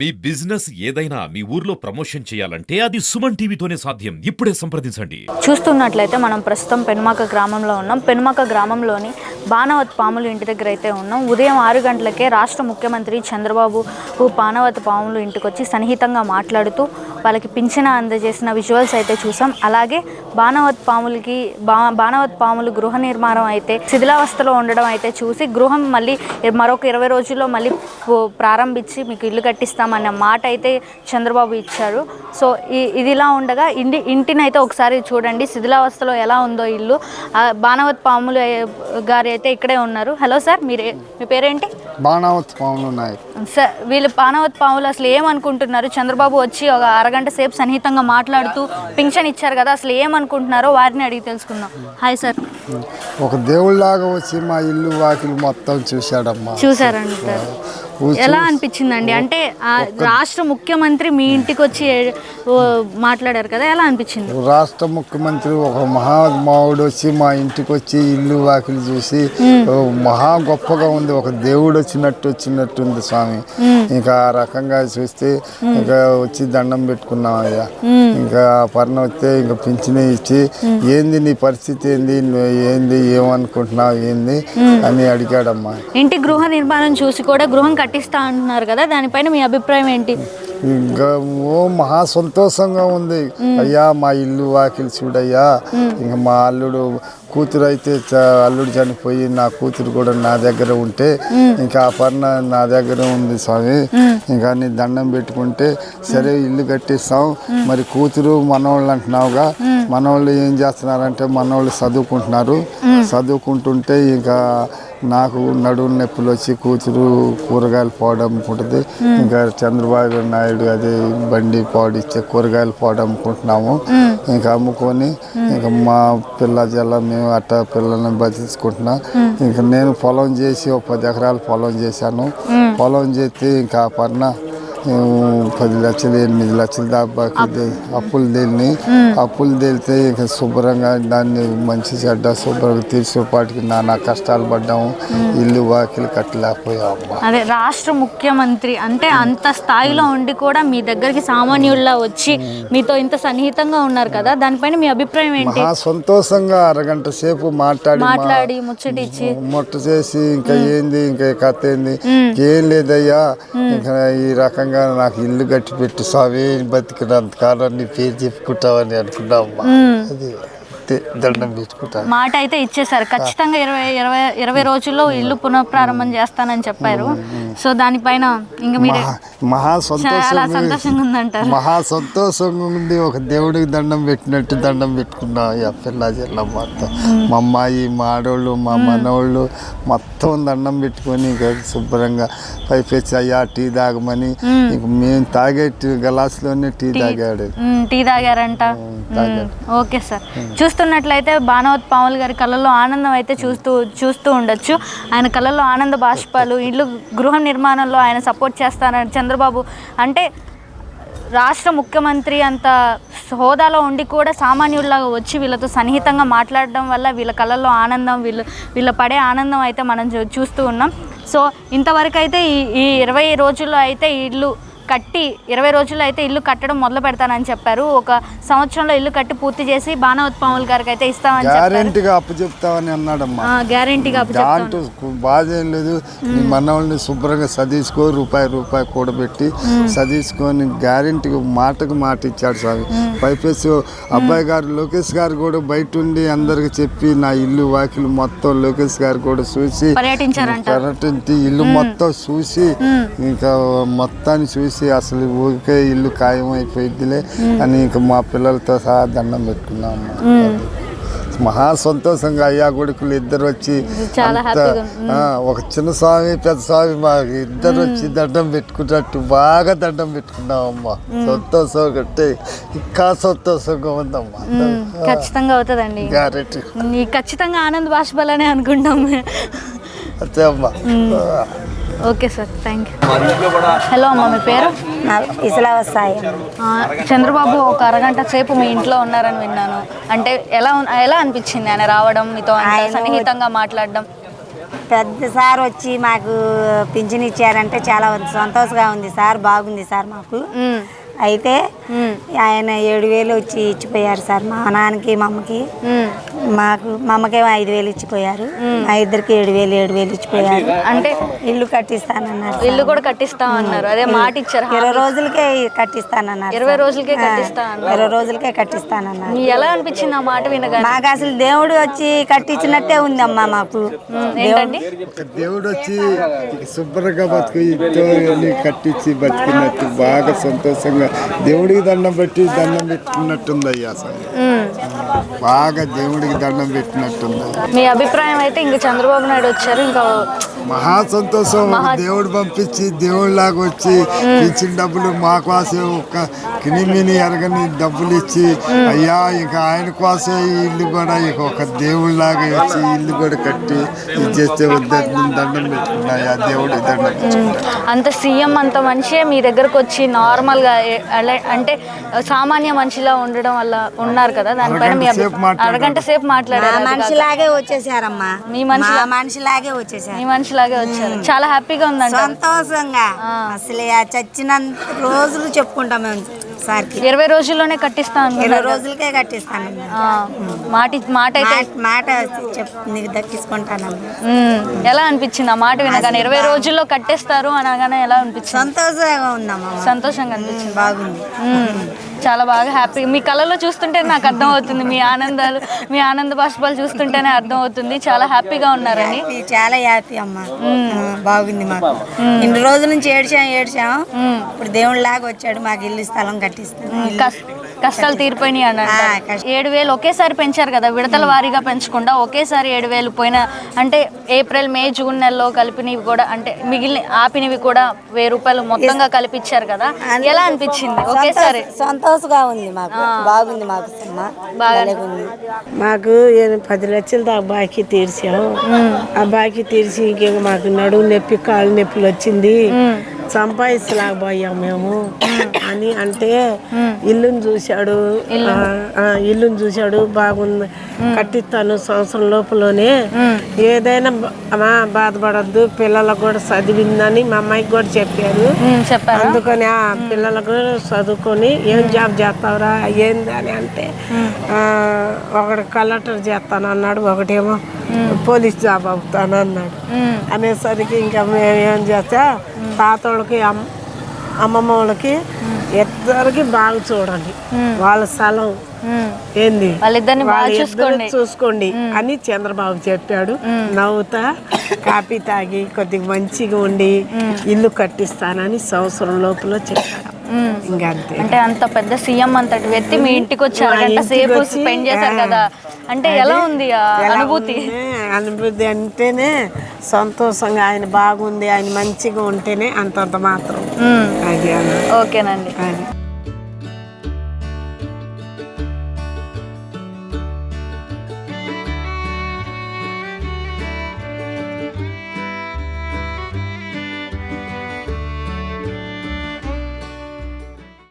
మీ business ఏదైనా మీ ఊర్లో promotion చేయాలంటే అది సుమన్ టీవీతోనే సాధ్యం. ఇప్పుడే సంప్రదించండి. చూస్తున్నట్లయితే మనం ప్రస్తుతం పెనుమాక గ్రామంలో ఉన్నాం. పెనుమాక గ్రామంలోని బాణవత్ పాములు ఇంటి దగ్గర అయితే ఉన్నాం. ఉదయం 6 గంటలకే రాష్ట్ర ముఖ్యమంత్రి చంద్రబాబు బాణవత్ పాములు ఇంటికి వచ్చి సన్నిహితంగా మాట్లాడుతూ వాళ్ళకి పింఛన అందజేసిన విజువల్స్ అయితే చూసాం. అలాగే బాణవత్ పాములు గృహ నిర్మాణం అయితే శిథిలావస్థలో ఉండడం అయితే చూసి గృహం మళ్ళీ మరొక 20 రోజుల్లో మళ్ళీ ప్రారంభించి మీకు ఇల్లు కట్టిస్తామన్న మాట అయితే చంద్రబాబు ఇచ్చారు. సో ఇదిలా ఉండగా ఇంటిని అయితే ఒకసారి చూడండి, శిథిలావస్థలో ఎలా ఉందో ఇల్లు. బాణవత్ పాములు గారు అయితే ఇక్కడే ఉన్నారు. హలో సార్, మీ పేరేంటి? బాణవత్ పాములు ఉన్నాయి సార్. వీళ్ళు బాణవత్ పాములు అసలు ఏమనుకుంటున్నారు? చంద్రబాబు వచ్చి ఒక అరగంట సేపు సన్నిహితంగా మాట్లాడుతూ పింఛన్ ఇచ్చారు కదా, అసలు ఏమనుకుంటున్నారో వారిని అడిగి తెలుసుకుందాం. Hi sir. ఒక దేవుళ్ళలాగా వచ్చి మా ఇల్లు వాకిలు మొత్తం చూశాడమ్మా. చూసారంట, ఎలా అనిపించిందండి? అంటే రాష్ట్ర ముఖ్యమంత్రి మీ ఇంటికి వచ్చి మాట్లాడారు కదా, ఎలా అనిపించింది? రాష్ట్ర ముఖ్యమంత్రి ఒక మహామావుడు వచ్చి మా ఇంటికి వచ్చి ఇల్లు వాకిలు చూసి మహా గొప్పగా ఉంది, ఒక దేవుడు వచ్చినట్టుంది స్వామి. ఇంకా ఆ రకంగా చూస్తే ఇంకా వచ్చి దండం పెట్టుకున్నాం అయ్యా. ఇంకా పర్ణ వస్తే ఇంకా పింఛనే ఇచ్చి ఏంది నీ పరిస్థితి ఏంది ఏమనుకుంటున్నావు ఏంది అని అడిగాడమ్మా. ఇంటి గృహ నిర్మాణం చూసి కూడా గృహం కట్టిస్తా అంటున్నారు కదా, దానిపైన మీ అభిప్రాయం ఏంటి? ఇంకా మహా సంతోషంగా ఉంది అయ్యా, మా ఇల్లు వాకిలు చూడయ్యా. ఇంకా మా కూతురు అయితే అల్లుడు చనిపోయి నా కూతురు కూడా నా దగ్గర ఉంటే ఇంకా ఆ పర్ణ నా దగ్గర ఉంది స్వామి. ఇంకా నీ దండం పెట్టుకుంటే సరే ఇల్లు కట్టిస్తాం. మరి కూతురు మనవాళ్ళు అంటున్నావుగా, మనవాళ్ళు ఏం చేస్తున్నారంటే మనవాళ్ళు చదువుకుంటుంటే ఇంకా నాకు నడుము నొప్పులు వచ్చి కూతురు కూరగాయలు పోవడం అమ్ముకుంటుంది. ఇంకా చంద్రబాబు నాయుడు అదే బండి పాడిచ్చే కూరగాయలు పోవడం అమ్ముకుంటున్నాము. ఇంకా అమ్ముకొని ఇంకా మా పిల్ల జల్ల మేము అట్ట పిల్లల్ని బతికించుకుంటున్నాం. ఇంకా నేను పొలం చేసి 10 ఎకరాలు పొలం చేశాను. పొలం చేస్తే ఇంకా ఆ పర్ణ 10 లక్షలు 8 లక్షలు దాకా అప్పులు తేలితే ఇక శుభ్రంగా దాన్ని మంచి చెడ్డ శుభ్రంగా తీర్చేపాటికి నానా కష్టాలు పడ్డాము. ఇల్లు వాకిలు కట్టలేకపోయాము. అదే రాష్ట్ర ముఖ్యమంత్రి అంటే అంత స్థాయిలో ఉండి కూడా మీ దగ్గరికి సామాన్యుల్లా వచ్చి మీతో ఇంత సన్నిహితంగా ఉన్నారు కదా, దానిపైన మీ అభిప్రాయం ఏంటి? సంతోషంగా అరగంట సేపు మాట్లాడి ముట్ట చేసి ఇంకా ఏంది ఇంకా కథ ఏంది ఏం లేదయ్యా, ఇంకా ఈ రకంగా నాకు ఇల్లు కట్టి పెట్టి స్వామి బతికినంత కాలం నీ పేరు చెప్పుకుంటావని అనుకున్నామ్మా. అది దండం పెట్టుకుంటా మాట అయితే ఇచ్చేసారు. ఖచ్చితంగా 20 రోజుల్లో ఇల్లు పునఃప్రారంభం చేస్తానని చెప్పారు. సో దానిపైన ఇంకా మీరు మహా సంతోషంగా ఉందంటారు. మహా సంతోషంగా ఉంది. ఒక దేవుడికి దండం పెట్టినట్టు దండం పెట్టుకున్నా పిల్ల జిల్లా మొత్తం. మా అమ్మాయి మా ఆడవాళ్ళు మా మనవాళ్ళు మొత్తం దండం పెట్టుకొని ఇంకా శుభ్రంగా పైపెచ్చి అయ్యా టీ తాగమని ఇంక మేము తాగే గ్లాసులోనే టీ తాగారంట. Okay sir. చూస్తున్నట్లయితే బాణవత్ పాములు గారి కళ్ళల్లో ఆనందం అయితే చూస్తూ ఉండొచ్చు. ఆయన కళ్ళల్లో ఆనంద బాష్పాలు. ఇల్లు గృహ నిర్మాణంలో ఆయన సపోర్ట్ చేస్తారని చంద్రబాబు అంటే రాష్ట్ర ముఖ్యమంత్రి అంత హోదాలో ఉండి కూడా సామాన్యుల్లాగా వచ్చి వీళ్ళతో సన్నిహితంగా మాట్లాడడం వల్ల వీళ్ళ కళ్ళల్లో ఆనందం, వీళ్ళ పడే ఆనందం అయితే మనం చూస్తూ ఉన్నాం. సో ఇంతవరకు అయితే ఈ 20 రోజుల్లో అయితే ఇల్లు కట్టి 20 రోజుల్లో అయితే ఇల్లు కట్టడం మొదలు పెడతానని చెప్పారు. 1 సంవత్సరంలో ఇల్లు కట్టి పూర్తి చేసి బాణవత్ పాములు గారికి అయితే ఇస్తామని గ్యారెంటీగా అప్పు చెప్తామని అన్నాడమ్మా. గ్యారెంటీగా దాంట్లో బాధ ఏం లేదు. నీ మనవాళ్ళని శుభ్రంగా చదివించుకో, రూపాయి కూడబెట్టి చదివించుకొని గ్యారెంటీగా మాటకు మాట ఇచ్చాడు స్వామి. పైపేసి అబ్బాయి గారు లోకేష్ గారు కూడా బయట ఉండి అందరికి చెప్పి నా ఇల్లు వాకిలు మొత్తం లోకేష్ గారు కూడా చూసి పర్యటించి ఇల్లు మొత్తం చూసి ఇంకా మొత్తాన్ని చూసి అసలు ఊరికే ఇల్లు ఖాయం అయిపోయిద్దిలే అని ఇంకా మా పిల్లలతో సహా దండం పెట్టుకున్నాము. మహా సంతోషంగా అయ్యా కొడుకులు ఇద్దరు వచ్చి ఒక చిన్న స్వామి పెద్ద స్వామి మా ఇద్దరు వచ్చి దండం పెట్టుకున్నట్టు బాగా దండం పెట్టుకున్నామమ్మా. సంతోషం కంటే ఇంకా సంతోషంగా ఉందమ్మా. ఖచ్చితంగా అవుతుందండి, గ్యారెంటీ. ఖచ్చితంగా ఆనంద్ బాష్పాలనే అనుకుంటాం. అంతే అమ్మా. Okay sir, thank you. Hello అమ్మ, మీ పేరు? చంద్రబాబు 1 అరగంట సేపు మీ ఇంట్లో ఉన్నారని విన్నాను. అంటే ఎలా అనిపించింది ఆయన రావడం, మీతో సన్నిహితంగా మాట్లాడడం? పెద్ద సార్ వచ్చి మాకు పింఛన్ ఇచ్చారంటే చాలా సంతోషంగా ఉంది సార్. బాగుంది సార్ మాకు. అయితే ఆయన 7,000 వచ్చి ఇచ్చిపోయారు సార్ మా నాన్నకి మా అమ్మకి. మా అమ్మకేమో 5,000 ఇచ్చిపోయారు. మా ఇద్దరికి 7,000 ఇచ్చిపోయారు. అంటే ఇల్లు కట్టిస్తానన్నారు. ఇల్లు కూడా కట్టిస్తామన్నారు. అదే మాట ఇచ్చారు. 20 రోజులకే కట్టిస్తానన్నారు. 20 రోజులకే కట్టిస్తానన్నారు. 20 రోజులకే కట్టిస్తానన్నారు. ఎలా అనిపించింది ఆ మాట వినగా? మాకు అసలు దేవుడు వచ్చి కట్టించినట్టే ఉందమ్మా మాకు. దేవుడు వచ్చి శుభ్రంగా కట్టించి బతికినట్టు బాగా సంతోషంగా దేవుడికి దండం పెట్టినట్టుంది అయ్యా అసలు. బాగా దేవుడికి దండం పెట్టినట్టుంది. మీ అభిప్రాయం అయితే ఇంకా చంద్రబాబు నాయుడు వచ్చారు, ఇంకా మహా సంతోషం. దేవుడు పంపించి దేవుడిలాగా వచ్చి ఇచ్చిన డబ్బులు మా కోసం ఒక కినిమిని ఎరగని డబ్బులు ఇచ్చి అయ్యా ఇంకా ఆయన కోసం ఈ ఇల్లు కూడా ఇక ఒక దేవుడిలాగా వచ్చి ఇల్లు కూడా కట్టి ఇది చేస్తే దండం పెట్టుకున్నాయా దేవుడి దండం. అంత సీఎం అంత మనిషే మీ దగ్గరకు వచ్చి నార్మల్గా అంటే సామాన్య మనిషిలా ఉండడం వల్ల ఉన్నారు కదా, దానిపైన మీ అరగంట సేపు మాట్లాడారు. మనిషిలాగే వచ్చేసారమ్మా. మీ మనిషిలాగే వచ్చేసారు. మీ మనిషిలాగే వచ్చారు. చాలా హ్యాపీగా ఉందండి, సంతోషంగా. అసలు చచ్చినంత రోజులు చెప్పుకుంటాం మేము సార్కి. 20 రోజుల్లోనే కట్టిస్తాను. 20 రోజులకే కట్టిస్తాను. మాట అయితే మాట నీకు దక్కించుకుంటానమ్మా. ఎలా అనిపించింది ఆ మాట వినగానే? 20 రోజుల్లో కట్టేస్తారు అనగానే ఎలా అనిపించింది? సంతోషంగా ఉందమ్మా. సంతోషంగా అనిపించింది. బాగుంది. చాలా బాగా హ్యాపీ. మీ కళ్ళలో చూస్తుంటే నాకు అర్థం అవుతుంది, మీ ఆనందాలు, మీ ఆనంద బాష్పాలు చూస్తుంటేనే అర్థం అవుతుంది. చాలా హ్యాపీగా ఉన్నారని. చాలా హ్యాపీ అమ్మా. బాగుంది మాకు. ఇన్ని రోజుల నుంచి ఏడ్చాం. ఇప్పుడు దేవుడి లాగా వచ్చాడు, మాకు ఇల్లు స్థలం కట్టిస్తున్నాం. కష్టాలు తీరిపోయినాయి అన్నారు. 7,000 ఒకేసారి పెంచారు కదా, విడతల వారీగా పెంచకుండా ఒకేసారి 7,000 పోయిన అంటే ఏప్రిల్, మే, జూన్ నెలలో కలిపినవి కూడా, అంటే మిగిలిన ఆపినవి కూడా 1,000 రూపాయలు మొత్తంగా కలిపిచ్చారు కదా, ఎలా అనిపించింది? ఒకేసారి సంతోషంగా ఉంది మాకు. బాగుంది మాకు. బాగా మాకు 10 లక్షలు దాకా బాకీ తీర్చాం. ఆ బాకీ తీర్చి ఇంక మాకు నడుము నొప్పి, కాళ్ళు నొప్పులు వచ్చింది, సంపాదించలేకపోయాం మేము అని అంటే ఇల్లుని చూశాడు. బాగుంది, కట్టిస్తాను సంవత్సరం లోపలనే, ఏదైనా బాధపడద్దు, పిల్లలకు కూడా చదివిందని మా అమ్మాయికి కూడా చెప్పారు. అందుకని ఆ పిల్లలకు కూడా చదువుకొని ఏం జాబ్ చేస్తావురా ఏంది అని అంటే ఒకటి కలెక్టర్ చేస్తాను అన్నాడు, ఒకటేమో పోలీస్ జాబ్ అవుతాను అన్నాడు. అనేసరికి ఇంకా మేము ఏం చేస్తా తాతోళ్ళకి అమ్మమ్మ వాళ్ళకి ఇద్దరికి బాగా చూడండి, వాళ్ళ స్థలం ఏంది వాళ్ళిద్దరు చూసుకోండి అని చంద్రబాబు చెప్పాడు. నవ్వుతా కాఫీ తాగి కొద్దిగా మంచిగా ఉండి ఇల్లు కట్టిస్తానని సంవత్సరం లోపల చెప్పాడు. ఇంకంతే. అంటే అంత పెద్ద సీఎం అంతటి వ్యక్తి మీ ఇంటికి వచ్చి అరగంట సేపు స్పెండ్ చేశారు కదా, అంటే ఎలా ఉంది అనుభూతి? అనుభూతి అంటేనే సంతోషంగా, ఆయన బాగుంది, ఆయన మంచిగా ఉంటేనే అంతంత మాత్రం. అది ఓకేనండి.